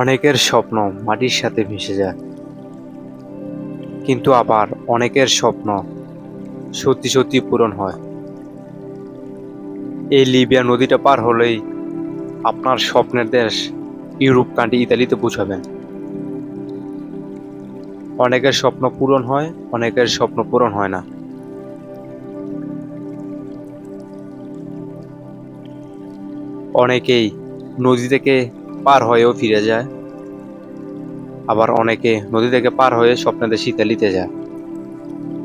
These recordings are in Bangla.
অনেকের স্বপ্ন মাটির সাথে মিশে যায়, কিন্তু আবার অনেকের স্বপ্ন সত্যি সত্যি পূরণ হয়। এই লিবিয়া নদীটা পার হলেই আপনার স্বপ্নের দেশ ইউরোপ কান্ট্রি ইতালিতে পৌঁছাবেন। অনেকের স্বপ্ন পূরণ হয়, অনেকের স্বপ্ন পূরণ হয় না। অনেকেই নদী থেকে পার হয়েও ফিরে যায়, আবার অনেকে নদী থেকে পার হয়ে স্বপ্নের দেশ ইতালিতে যায়।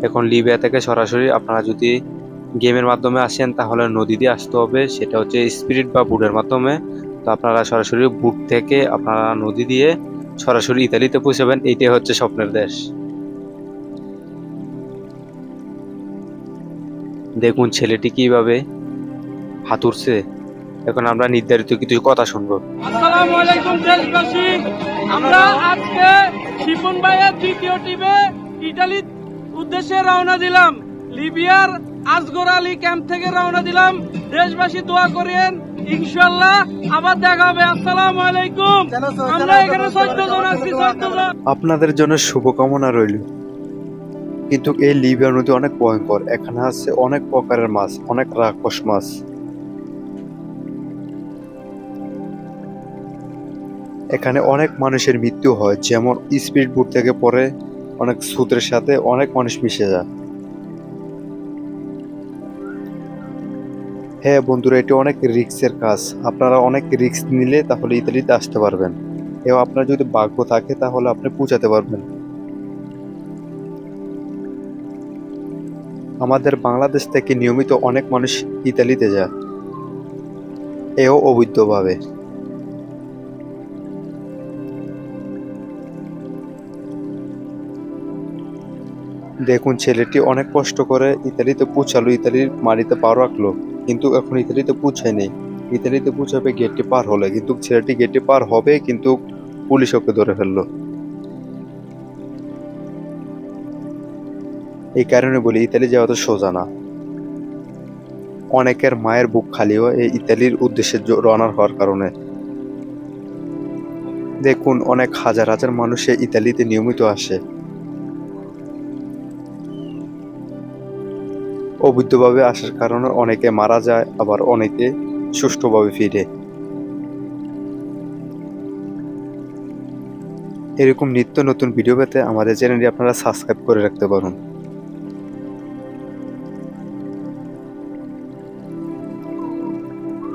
এখন লিবিয়া থেকে সরাসরি আপনারা যদি গেমের মাধ্যমে আসেন তাহলে নদী দিয়ে আসতে হবে, সেটা হচ্ছে স্পিরিট বা বুটের মাধ্যমে। তো আপনারা সরাসরি বুট থেকে আপনারা নদী দিয়ে সরাসরি ইতালিতে পৌঁছাবেন। এইটাই হচ্ছে স্বপ্নের দেশ। দেখুন ছেলেটি কিভাবে হাতুড়ছে। এখন আমরা নির্ধারিত কিছু কথা শুনবো। আসসালামু আলাইকুম দেশবাসী, আমরা আজকে শিপন ভাইয়ের দ্বিতীয় টিমে ইটালির উদ্দেশ্যে রওনা দিলাম। লিবিয়ার আসগর আলী ক্যাম্প থেকে রওনা দিলাম। দেশবাসী দোয়া করেন, ইনশাআল্লাহ আবার দেখা হবে। আসসালামু আলাইকুম। আমরা এখানে 14 জন আছি, 14 জন। আপনাদের জন্য শুভকামনা রইল। কিন্তু এই লিবিয়া নদী অনেক ভয়ঙ্কর। এখানে আছে অনেক প্রকারের মাছ, অনেক রাক্ষস মাছ। এখানে অনেক মানুষের মৃত্যু হয়, যেমন স্পিড বোট থেকে পরে অনেক স্রোতের সাথে অনেক মানুষ মিশে যায়। হ্যাঁ বন্ধুরা, এটি অনেক রিস্কের কাজ। আপনারা অনেক রিস্ক নিলে তাহলে ইতালিতে আসতে পারবেন, এবং আপনার যদি ভাগ্য থাকে তাহলে আপনি পৌঁছাতে পারবেন। আমাদের বাংলাদেশ থেকে নিয়মিত অনেক মানুষ ইতালিতে যায়, এও অবৈধভাবে। দেখুন ছেলেটি অনেক কষ্ট করে ইতালিতে পৌঁছালো, ইতালির মাটিতে পা রাখলো, কিন্তু এখন ইতালিতে পৌঁছায়নি। ইতালিতে পৌঁছাবে গেটটি পার হলে, কিন্তু ছেলেটি গেটটি পার হবে কিন্তু পুলিশ ওকে ধরে ফেললো। এই কারণে বলি ইতালি যাওয়া তো সোজা না। অনেকের মায়ের বুক খালি হয় এই ইতালির উদ্দেশ্যে রওনা হওয়ার কারণে। দেখুন অনেক হাজার হাজার মানুষ ইতালিতে নিয়মিত আসে, অবৈধভাবে আসার কারণে অনেকে মারা যায়, আবার অনেকে সুষ্ঠুভাবে ফিরে। এরকম নিত্য নতুন ভিডিও পেতে আমাদের চ্যানেলটি আপনারা সাবস্ক্রাইব করে রাখতে পারেন।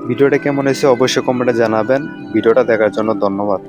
ভিডিওটা কেমন হয়েছে অবশ্যই কমেন্টে জানাবেন। ভিডিওটা দেখার জন্য ধন্যবাদ।